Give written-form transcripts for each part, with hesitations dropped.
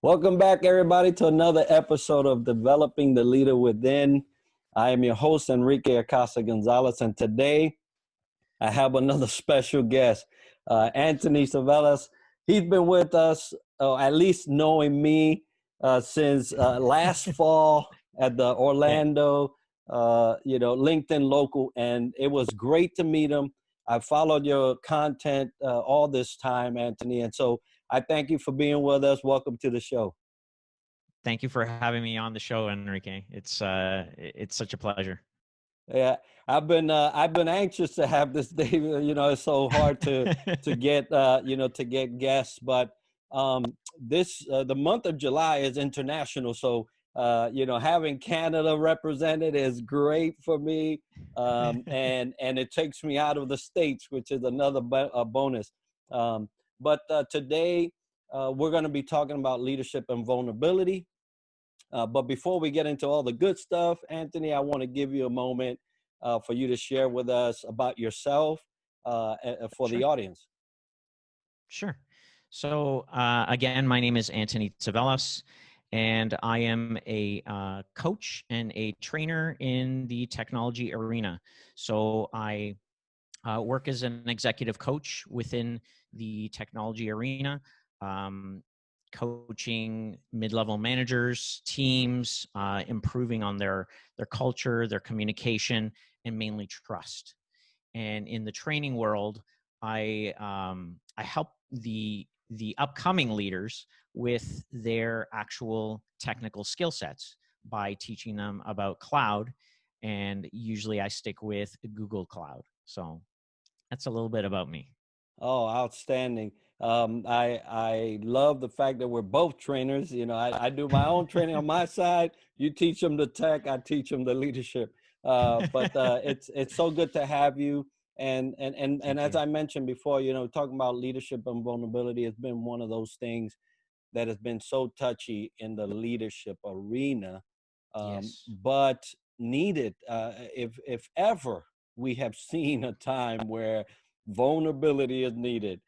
Welcome back, everybody, to another episode of Developing the Leader Within. I am your host, Enrique Acosta Gonzalez, and today I have another special guest, Antoni Tzavelas. He's been with us, at least knowing me, since last fall at the Orlando, LinkedIn local, and it was great to meet him. I followed your content all this time, Antoni, and so I thank you for being with us. Welcome to the show. Thank you for having me on the show, Enrique. It's such a pleasure. Yeah, I've been anxious to have this day. It's so hard to get guests, but the month of July is international, so having Canada represented is great for me, and it takes me out of the States, which is another bonus. But today we're going to be talking about leadership and vulnerability. But before we get into all the good stuff, Antoni, I want to give you a moment for you to share with us about yourself for the audience. Sure. So again, my name is Antoni Tzavelas, and I am a coach and a trainer in the technology arena. So I work as an executive coach within the technology arena. Coaching mid-level managers, teams, improving on their culture, their communication, and mainly trust. And in the training world, I help the upcoming leaders with their actual technical skill sets by teaching them about cloud. And usually I stick with Google Cloud. So that's a little bit about me. Oh, outstanding. I love the fact that we're both trainers. I do my own training on my side. You teach them the tech, I teach them the leadership. But it's so good to have you. And as I mentioned before, talking about leadership and vulnerability has been one of those things that has been so touchy in the leadership arena, but needed. If ever we have seen a time where vulnerability is needed,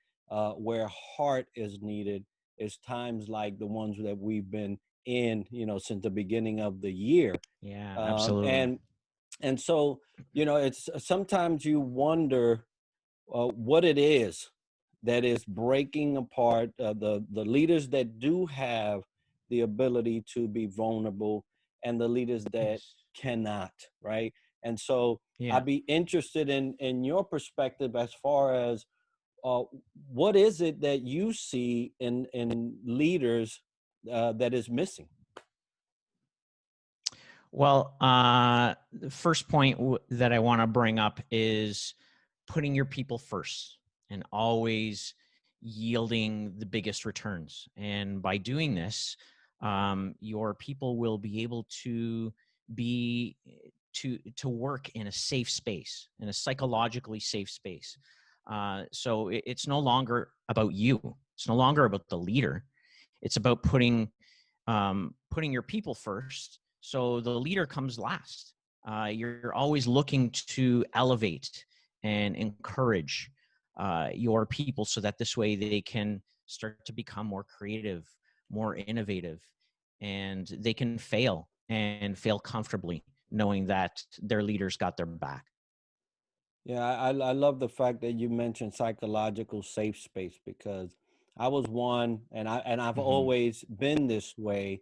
where heart is needed, is times like the ones that we've been in, since the beginning of the year. Yeah, absolutely. And so, it's sometimes you wonder what it is that is breaking apart the leaders that do have the ability to be vulnerable and the leaders that cannot, right? And so I'd be interested in your perspective as far as what is it that you see in leaders that is missing? Well, the first point that I want to bring up is putting your people first and always yielding the biggest returns. And by doing this, your people will be able to work in a safe space, in a psychologically safe space. So it's no longer about you. It's no longer about the leader. It's about putting your people first. So the leader comes last. You're always looking to elevate and encourage your people so that this way they can start to become more creative, more innovative, and they can fail and fail comfortably, knowing that their leaders got their back. Yeah, I love the fact that you mentioned psychological safe space, because I was one, and I've always been this way.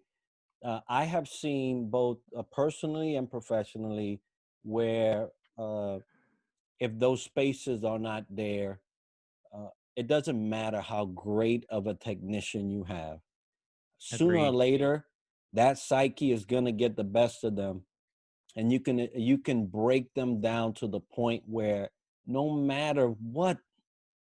I have seen both personally and professionally where if those spaces are not there, it doesn't matter how great of a technician you have. Sooner or Agreed. later, that psyche is going to get the best of them, and you can break them down to the point where no matter what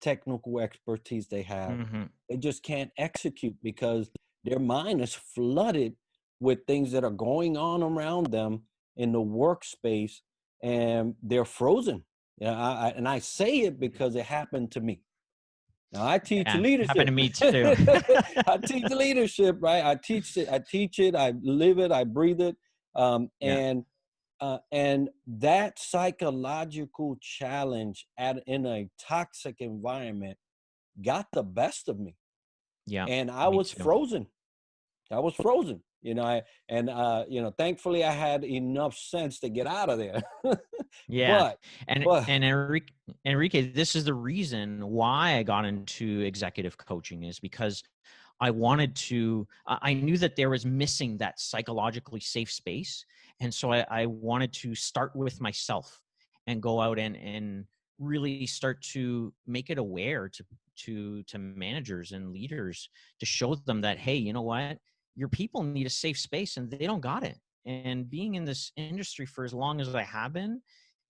technical expertise they have, they just can't execute because their mind is flooded with things that are going on around them in the workspace, and they're frozen. Yeah, and I say it because it happened to me. Now I teach leadership. Happened to me too. I teach leadership, right? I teach it. I live it. I breathe it. And that psychological challenge in a toxic environment got the best of me. Yeah, and I was frozen. I was frozen, thankfully I had enough sense to get out of there. Yeah. but, And but Enrique, this is the reason why I got into executive coaching, is because I wanted to, I knew that there was missing that psychologically safe space. And so I wanted to start with myself and go out and really start to make it aware to managers and leaders, to show them that, hey, you know what? Your people need a safe space and they don't got it. And being in this industry for as long as I have been,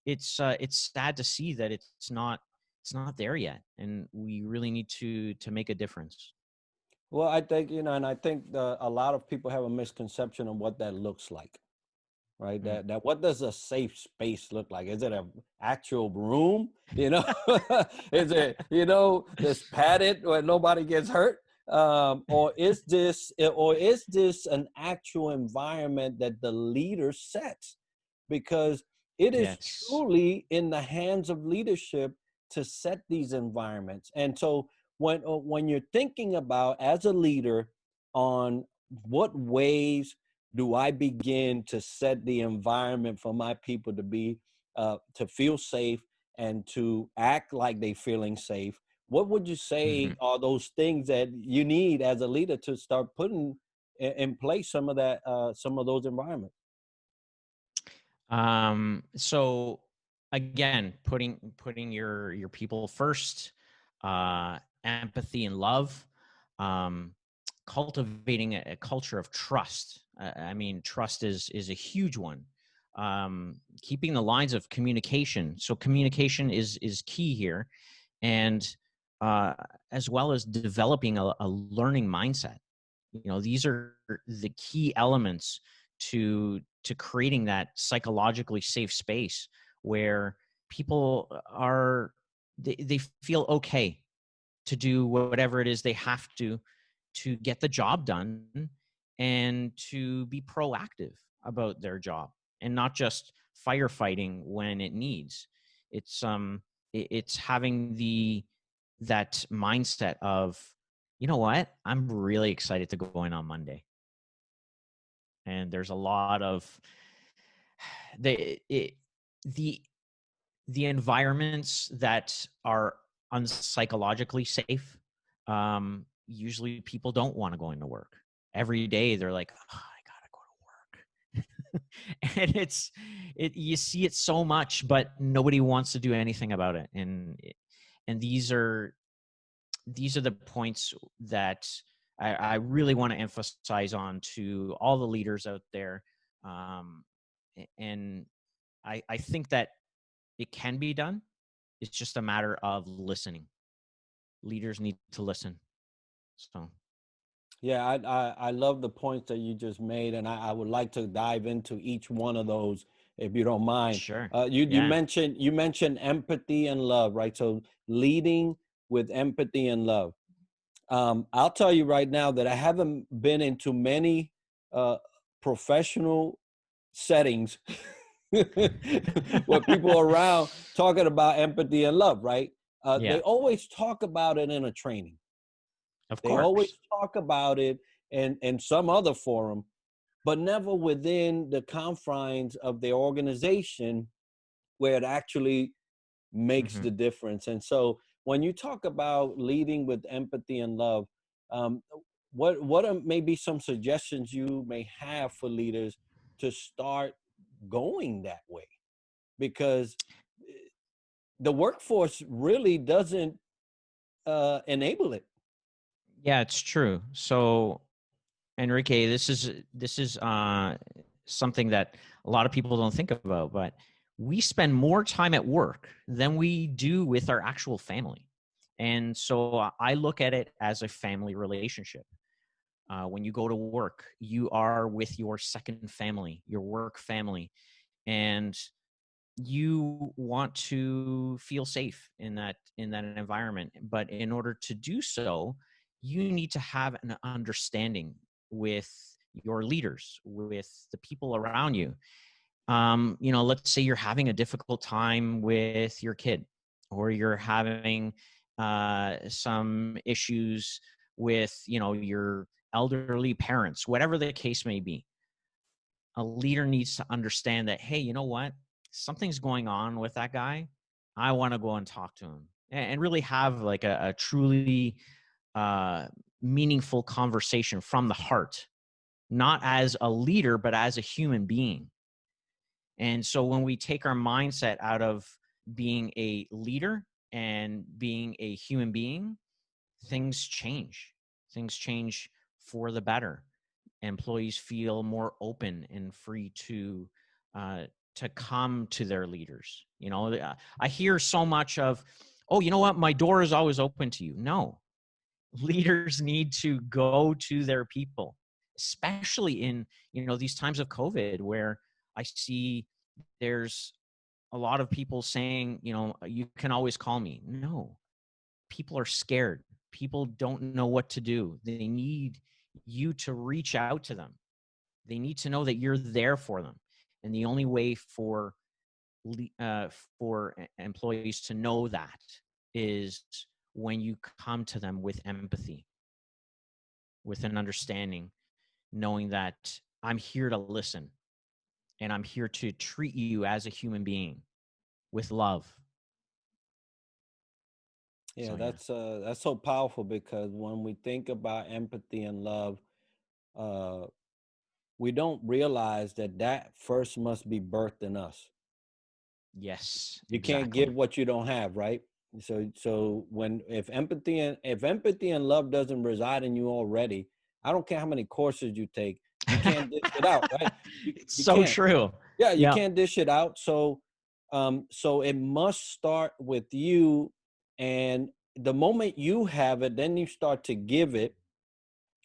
it's sad to see that it's not there yet, and we really need to make a difference. well, I think, and I think a lot of people have a misconception of what that looks like. Right, Mm. that what does a safe space look like? Is it a actual room, is it, that's padded where nobody gets hurt, or is this an actual environment that the leader sets? Because it is Yes. truly in the hands of leadership to set these environments. And so when you're thinking about, as a leader, on what ways do I begin to set the environment for my people to be, to feel safe and to act like they feeling safe? What would you say Hmm. are those things that you need as a leader to start putting in place some of those environments? So again, putting your people first, empathy and love, um, cultivating a culture of trust. I mean, trust is a huge one. Keeping the lines of communication. So communication is key here, and uh, as well as developing a learning mindset. These are the key elements to creating that psychologically safe space where people they feel okay to do whatever it is they have to get the job done, and to be proactive about their job, and not just firefighting when it needs. It's having that mindset of, you know what, I'm really excited to go in on Monday. And there's a lot of the it, the the environments that are unpsychologically safe. Usually people don't want to go into work every day. They're like, oh, I gotta go to work. And you see it so much, but nobody wants to do anything about it. And these are the points that I really want to emphasize on to all the leaders out there. Um, and I think that it can be done. It's just a matter of listening. Leaders need to listen. So, Yeah, I love the points that you just made, and I would like to dive into each one of those if you don't mind. sure. You Yeah. mentioned empathy and love, right? So leading with empathy and love. I'll tell you right now that I haven't been into many uh, professional settings where people are around talking about empathy and love, right? They Yeah. always talk about it in a training. Of They always course. talk about it in some other forum, but never within the confines of their organization where it actually makes Hmm. the difference. And so when you talk about leading with empathy and love, um, what are maybe some suggestions you may have for leaders to start going that way? Because the workforce really doesn't enable it. Yeah, it's true. So, Enrique, this is something that a lot of people don't think about, but we spend more time at work than we do with our actual family. And so I look at it as a family relationship. When you go to work, you are with your second family, your work family, and you want to feel safe in that environment. But in order to do so, you need to have an understanding with your leaders, with the people around you. Let's say you're having a difficult time with your kid, or you're having some issues with your elderly parents, whatever the case may be. A leader needs to understand that, hey, you know what? Something's going on with that guy. I want to go and talk to him and really have like a truly uh, meaningful conversation from the heart, not as a leader, but as a human being. And so when we take our mindset out of being a leader and being a human being, things change. Things change for the better. Employees feel more open and free to come to their leaders. You know, I hear so much of, oh, you know what, my door is always open to you. No, leaders need to go to their people, especially in, you know, these times of COVID, where I see there's a lot of people saying, you know, you can always call me. No, people are scared. People don't know what to do. They need you to reach out to them. They need to know that you're there for them. And the only way for employees to know that is when you come to them with empathy, with an understanding, knowing that I'm here to listen and I'm here to treat you as a human being with love. Yeah, So yeah. that's so powerful, because when we think about empathy and love, uh, we don't realize that that first must be birthed in us. Yes, You can't give exactly. what you don't have, right? So when if empathy and love doesn't reside in you already, I don't care how many courses you take, you can't dish it out, right? You It's you so can't. true. Yeah, you Yeah. can't dish it out. So it must start with you, and the moment you have it, then you start to give it.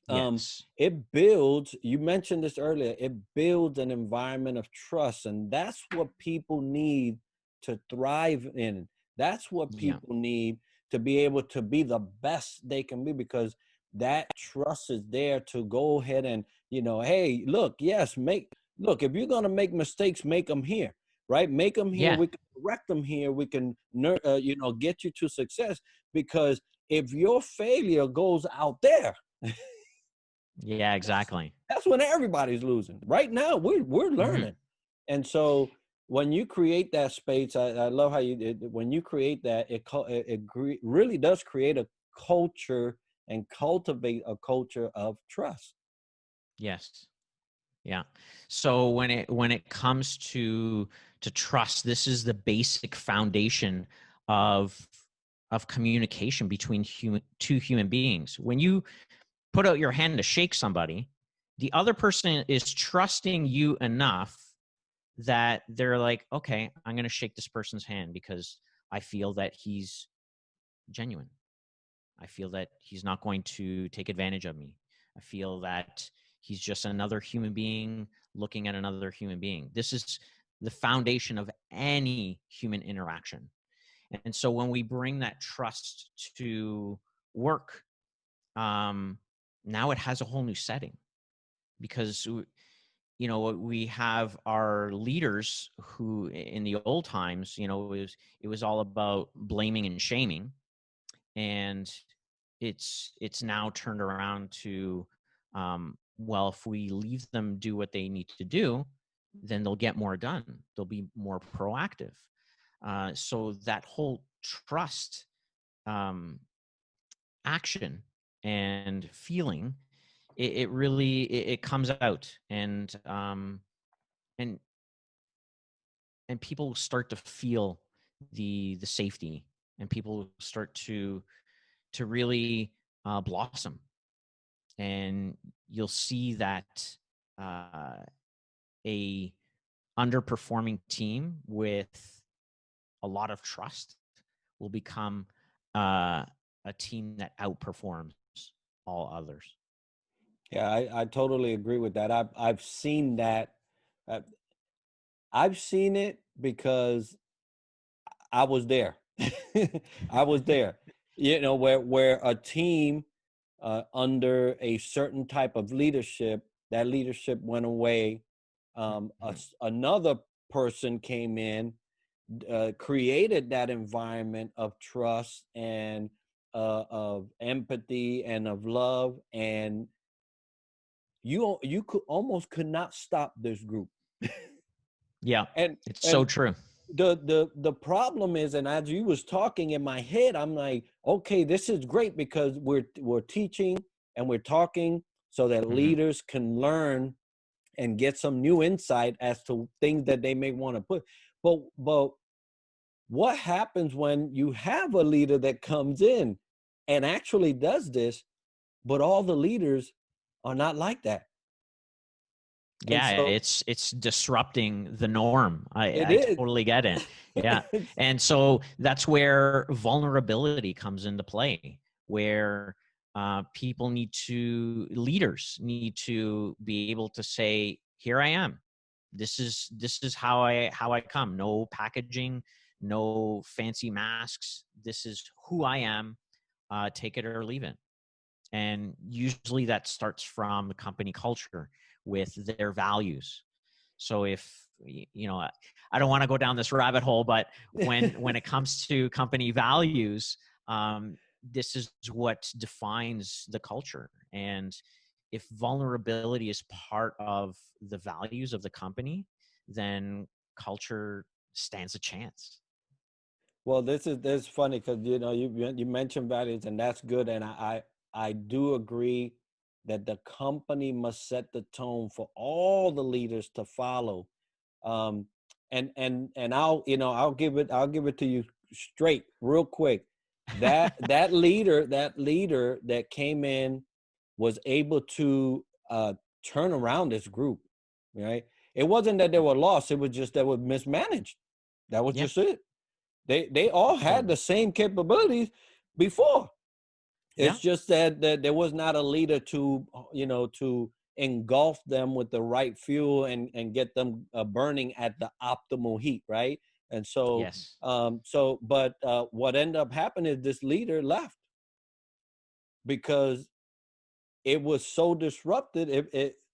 Yes. It builds, you mentioned this earlier, it builds an environment of trust, and that's what people need to thrive in. That's what Yeah. people need to be able to be the best they can be, because that trust is there to go ahead and, hey, look, yes, look, if you're going to make mistakes, make them here, right? Make them here. Yeah. We can correct them here. We can, get you to success, because if your failure goes out there, Yeah, exactly. that's when everybody's losing. Right now, we're Hmm. learning, and so when you create that space, I love how when you create that, really does create a culture and cultivate a culture of trust. Yes. Yeah. So when it comes to trust, this is the basic foundation of communication between two human beings. When you put out your hand to shake somebody, the other person is trusting you enough that they're like, okay, I'm going to shake this person's hand because I feel that he's genuine. I feel that he's not going to take advantage of me. I feel that he's just another human being looking at another human being. This is the foundation of any human interaction. And so when we bring that trust to work, now it has a whole new setting, because we have our leaders who in the old times, it was all about blaming and shaming, and it's now turned around to, well, if we leave them do what they need to do, then they'll get more done, they'll be more proactive. So that whole trust, um, action and feeling, it really it comes out, and and people start to feel the safety, and people start to really blossom, and you'll see that uh, a underperforming team with a lot of trust will become uh, a team that outperforms all others. Yeah, I totally agree with that. I've seen that. uh, I've seen it because I was there. I was there. Where a team, under a certain type of leadership, that leadership went away. Mhm. Another person came in, created that environment of trust and, of empathy and of love, and you could not stop this group. Yeah, and it's so and true. the problem is, and as you was talking in my head, I'm like, okay, this is great because we're teaching and we're talking so that Hmm. leaders can learn and get some new insight as to things that they may want to put. But what happens when you have a leader that comes in and actually does this, but all the leaders are not like that? And Yeah, so it's disrupting the norm. it I is. totally get it. Yeah. And so that's where vulnerability comes into play, where people leaders need to be able to say, here I am. This is how I come. No packaging, no fancy masks. This is who I am. Take it or leave it. And usually that starts from the company culture with their values. So if I don't want to go down this rabbit hole, but when it comes to company values, this is what defines the culture. And if vulnerability is part of the values of the company, then culture stands a chance. Well, this is funny because you mentioned values, and that's good, and I do agree that the company must set the tone for all the leaders to follow. Um, and I'll give it to you straight, real quick. That leader that came in was able to turn around this group, right? It wasn't that they were lost; it was just that was mismanaged. That was Yeah, just it. They all had totally. the same capabilities before. Yeah. It's just that there was not a leader to engulf them with the right fuel and get them burning at the optimal heat, right? And so Yes. but what ended up happening is this leader left because it was so disrupted.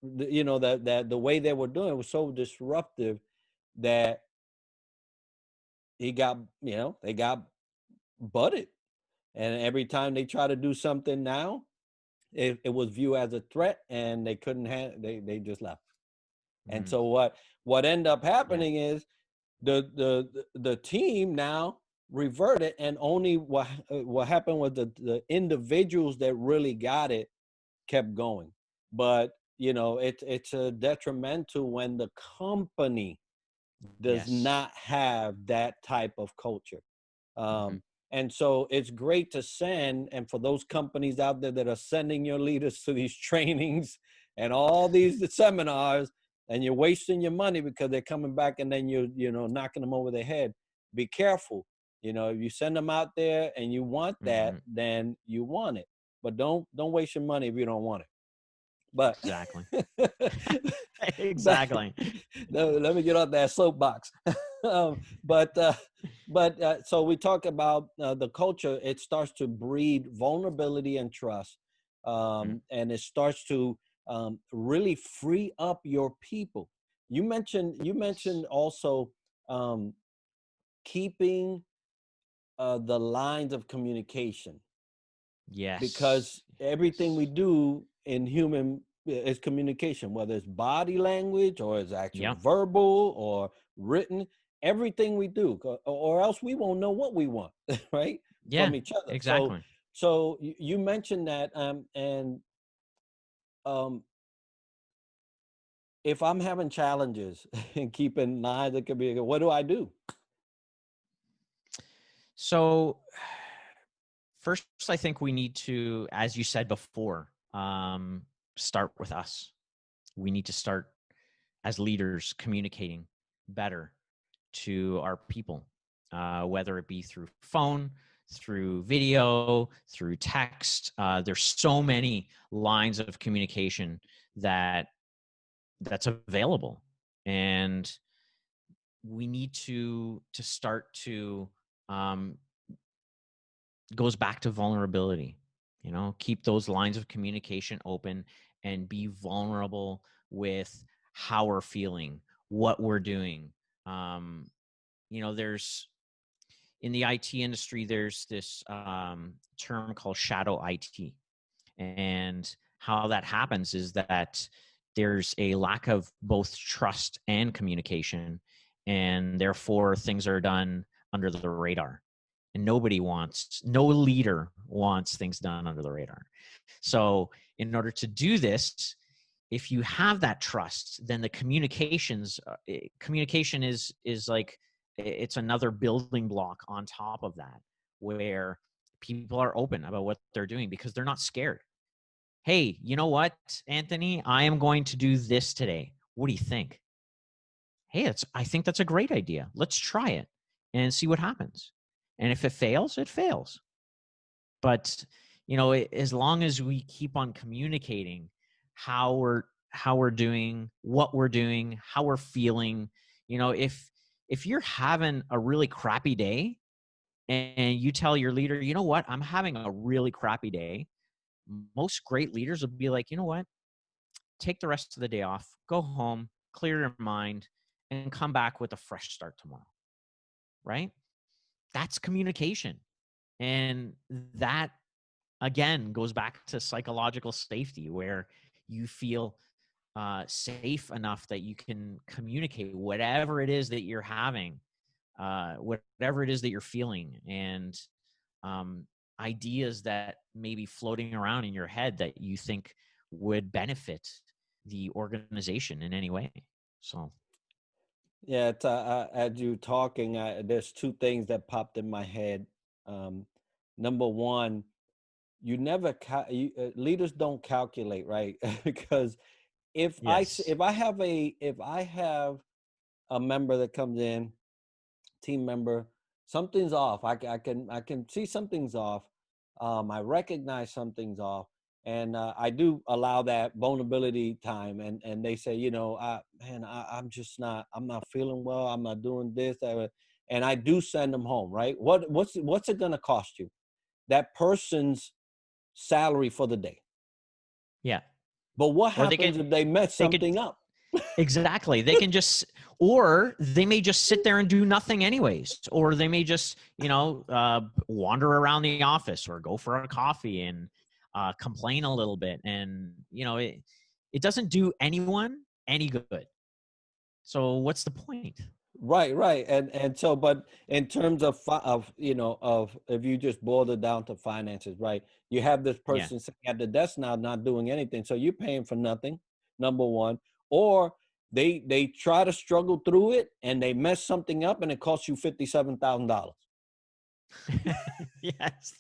That the way they were doing it was so disruptive that they got butted. And every time they try to do something now, it was viewed as a threat, and they couldn't they just left. And Mhm. so what ended up Yeah. happening is the team now reverted, and only what happened was the individuals that really got it kept going. But it's a detrimental when the company does Yes. not have that type of culture. Mhm. Um, and so it's great to send, and for those companies out there that are sending your leaders to these trainings and all these seminars, and you're wasting your money because they're coming back and then you're knocking them over their head. Be careful. If you send them out there and you want that, Mhm. then you want it. But don't waste your money if you don't want it. But Exactly. but Exactly. no, let me get off that soapbox. um, but uh, so we talk about the culture. It starts to breed vulnerability and trust, Mhm. and it starts to really free up your people. You mentioned Yes. also um, keeping the lines of communication, Yes. because everything we Yes. do in human is communication, whether it's body language or it's actual Yeah. verbal or written. Everything we do, or else we won't know what we want, right, Yeah. from each other. so Exactly. so you mentioned that, and um if I'm having challenges in keeping lines that could be, what do I do? So first, I think we need to, as you said before, start with us. We need to start as leaders communicating better to our people, whether it be through phone, through video, through text. There's so many lines of communication that's available, and we need to start to um, goes back to vulnerability. Keep those lines of communication open and be vulnerable with how we're feeling, what we're doing. um, there's in the IT industry, there's this term called shadow IT. And how that happens is that there's a lack of both trust and communication, and therefore things are done under the radar. And no leader wants things done under the radar. So in order to do this, if you have that trust, then the communication is like, it's another building block on top of that, where people are open about what they're doing because they're not scared. Hey, you know what, Anthony, I am going to do this today. What do you think? Hey, I think that's a great idea. Let's try it and see what happens. And if it fails, it fails. But, as long as we keep on communicating how we're doing, what we're doing, how we're feeling, if you're having a really crappy day and you tell your leader, you know what, I'm having a really crappy day, most great leaders will be like, you know what, take the rest of the day off, go home, clear your mind, and come back with a fresh start tomorrow. Right? That's communication. And that, again, goes back to psychological safety, where you feel safe enough that you can communicate whatever it is that you're having, whatever it is that you're feeling, and ideas that may be floating around in your head that you think would benefit the organization in any way. So, Yeah, as you talking, there's two things that popped in my head. Um, Number one, leaders don't calculate, right? Because yes. if I have a member that comes in, team member, something's off. I can see something's off. I recognize something's off, and I do allow that vulnerability time. And they say, I'm not feeling well. I'm not doing this, that, and I do send them home. Right? What's it going to cost you? That person's salary for the day. Yeah. But what Or happens if they mess they could something up? exactly. They can just, or they may just sit there and do nothing anyways, or they may just, wander around the office or go for a coffee and complain a little bit. And, it doesn't do anyone any good. So what's the point? Right. And so, but in terms of if you just boil it down to finances, right? You have this Yeah. person sitting at the desk now, not doing anything, so you're paying for nothing. Number one, or they try to struggle through it and they mess something up and it costs you $57,000. Yes.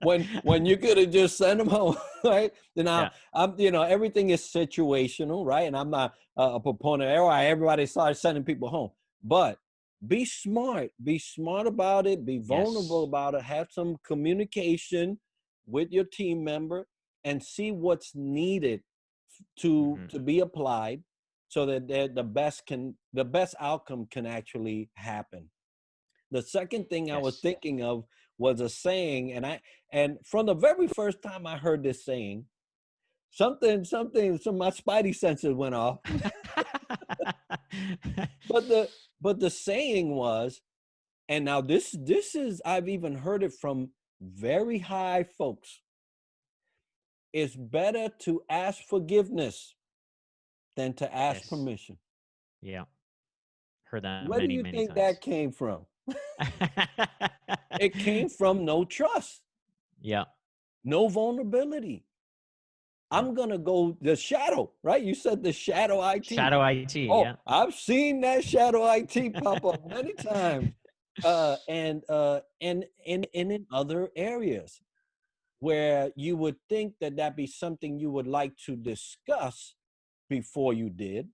When you could have just sent them home, right? Now, Yeah. everything is situational, right? And I'm not a proponent of everybody starts sending people home, but be smart about it, be vulnerable Yes. about it, have some communication with your team member, and see what's needed to be applied, so that the best outcome can actually happen. The second thing I was Yes. thinking of was a saying, and from the very first time I heard this saying, some my spidey senses went off. But the saying was, and now this is, I've even heard it from very high folks. It's better to ask forgiveness than to ask Yes. permission. Yeah. Heard that Where do many, you many think times. that came from? It came from no trust, Yeah. no vulnerability. Yeah. I'm gonna go the shadow, right? You said the shadow IT. Shadow IT. Oh, Yeah. I've seen that shadow IT pop up many times, and in other areas where you would think that that'd be something you would like to discuss before you did,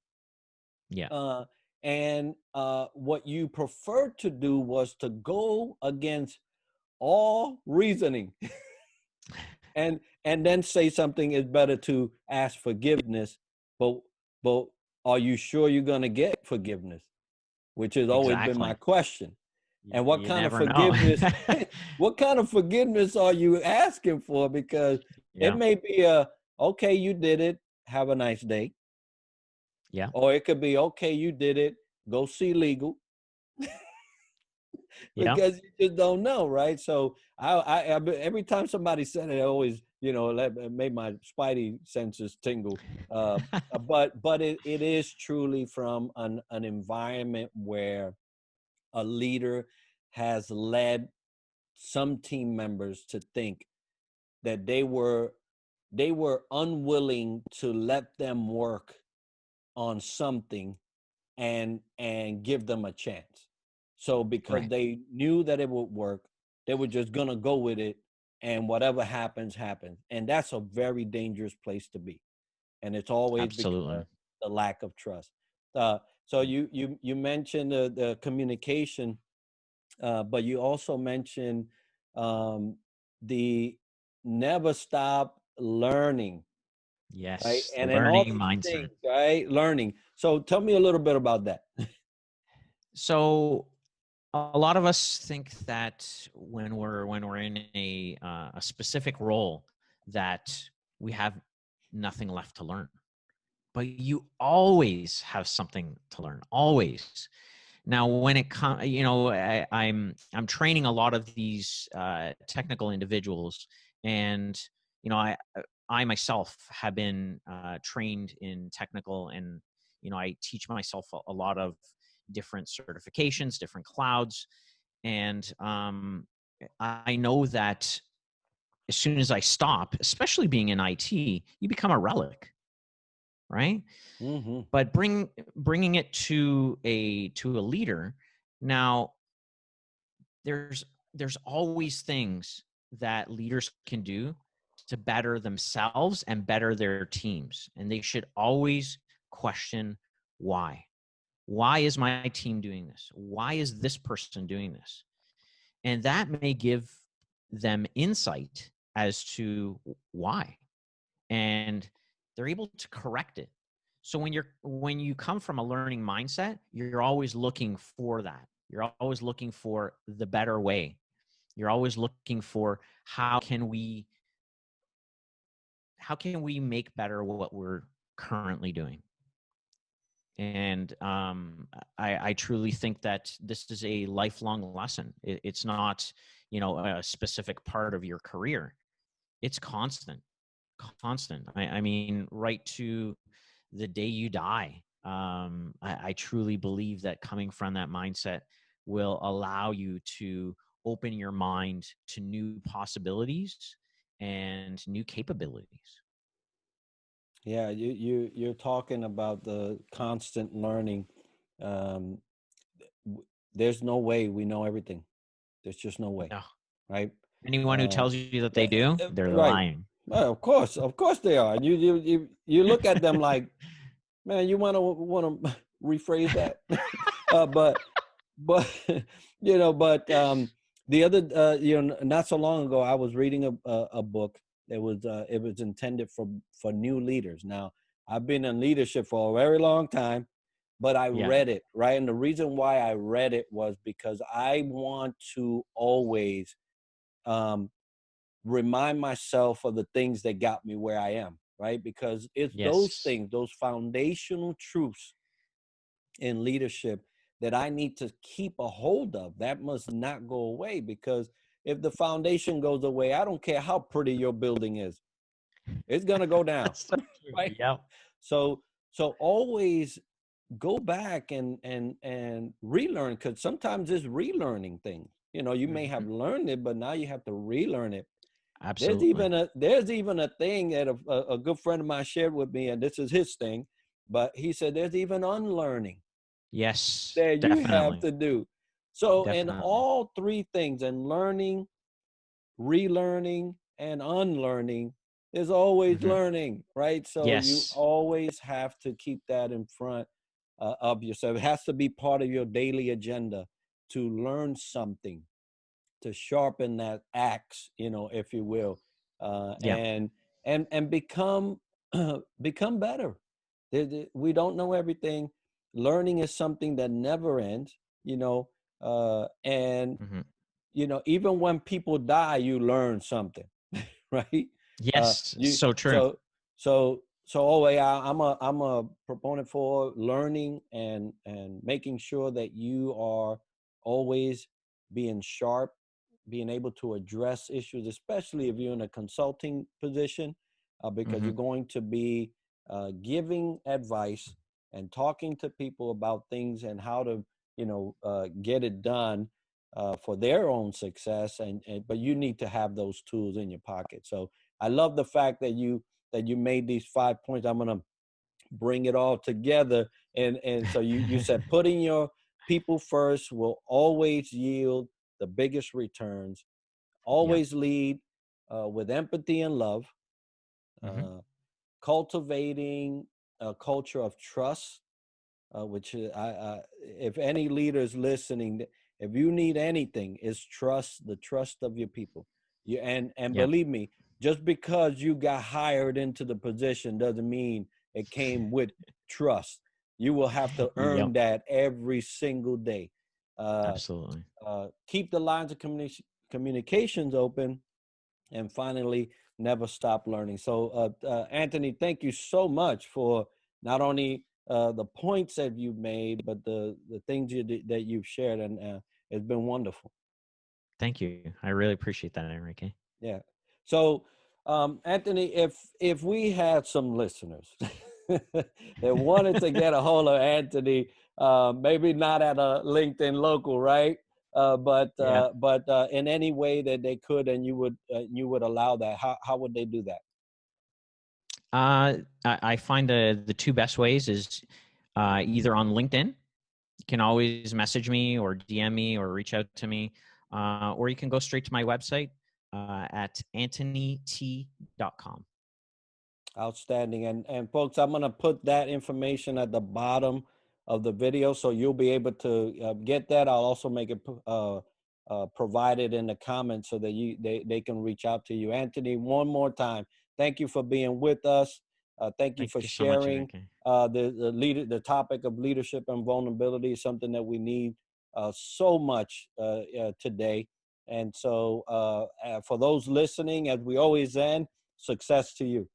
Yeah. what you preferred to do was to go against all reasoning and then say something is better to ask forgiveness, but but are you sure you're going to get forgiveness, which has always been my Exactly. question. And what You kind of never know. forgiveness what kind of forgiveness are you asking for? Because it Yeah. may be okay, you did it, have a nice day. Yeah. Or it could be, okay, you did it, go see legal. Yeah. Because you just don't know, right? So every time somebody said it, I always That made my spidey senses tingle. Uh, but it is truly from an environment where a leader has led some team members to think that they were unwilling to let them work on something and give them a chance. So because Right. they knew that it would work, they were just gonna go with it, and whatever happens, happens. And that's a very dangerous place to be. And it's always because Absolutely. the lack of trust. So you mentioned the communication, but you also mentioned um, the never stop learning, right? Yes, the And in all learning these mindset. things, right? Learning. So tell me a little bit about that. So a lot of us think that when we're in a specific role that we have nothing left to learn, but you always have something to learn, always. Now when it comes, I'm training a lot of these technical individuals, and I myself have been trained in technical, and I teach myself a lot of different certifications, different clouds, and I know that as soon as I stop, especially being in IT, you become a relic, right? Mm-hmm. But bringing it to a leader. Now there's there's always things that leaders can do to better themselves and better their teams, and they should always question why. Why is my team doing this? Why is this person doing this? And that may give them insight as to why, and they're able to correct it. So when you come from a learning mindset, you're always looking for that. You're always looking for the better way. You're always looking for how can we make better what we're currently doing. And I truly think that this is a lifelong lesson. It's not a specific part of your career. It's constant. I mean, right to the day you die. I truly believe that coming from that mindset will allow you to open your mind to new possibilities and new capabilities. Yeah, you're talking about the constant learning. Um, there's no way we know everything. There's just no way, No. right? Anyone who Uh, tells you that they do, they're right. lying. Well, of course they are. And you look at them like, man, you want to rephrase that, but but the other not so long ago I was reading a book that was it was intended for new leaders. Now I've been in leadership for a very long time, but I Yeah. read it, right, and the reason why I read it was because I want to always um, remind myself of the things that got me where I am, right, because it's those Yes. things, those foundational truths in leadership that I need to keep a hold of. That must not go away, because if the foundation goes away, I don't care how pretty your building is, it's going to go down. That's so true. Right. Yep. So always go back and relearn, because sometimes it's relearning things. You may have Mhm. learned it, but now you have to relearn it. There's Absolutely. even a thing that a good friend of mine shared with me, and this is his thing, but he said there's even unlearning Yes, that you have definitely. to do. So in Definitely. all three things, and learning, relearning, and unlearning, there's always Mhm. learning, right? So you Yes. always have to keep that in front of yourself. It has to be part of your daily agenda to learn something, to sharpen that axe, if you will, Yeah. and become become better. We don't know everything. Learning is something that never ends, and Mhm. even when people die, you learn something, right? Yes, You so true. so always, I'm a proponent for learning and making sure that you are always being sharp, being able to address issues, especially if you're in a consulting position, because Mm-hmm. you're going to be giving advice and talking to people about things and how to, get it done for their own success. And but you need to have those tools in your pocket. So I love the fact that you made these 5 points. I'm gonna bring it all together. And so you said putting your people first will always yield the biggest returns. Yeah. Always lead with empathy and love. Mm-hmm. Uh, Cultivating a culture of trust, which if any leaders listening, if you need anything, is trust, the trust of your people. And Yeah. believe me, just because you got hired into the position doesn't mean it came with trust. You will have to Yep. earn that every single day. Uh, Absolutely. Keep the lines of communications open, and finally, never stop learning. So Antoni, thank you so much for not only the points that you've made, but the things that you've shared. And it's been wonderful. Thank you. I really appreciate that, Enrique. Yeah. So Antoni, if we had some listeners that wanted to get a hold of Antoni, maybe not at a LinkedIn local, right? Yeah. But in any way that they could, and you would allow that. How would they do that? I find the two best ways is either on LinkedIn. You can always message me or DM me or reach out to me, or you can go straight to my website at antonyt.com. Outstanding. And folks, I'm gonna put that information at the bottom of the video, so you'll be able to get that. I'll also make it provided in the comments so that they can reach out to you. Antoni, one more time, thank you for being with us. Thank you Thank for you so much, sharing Enrique. the topic of leadership and vulnerability is something that we need so much today. And so for those listening, as we always end, success to you.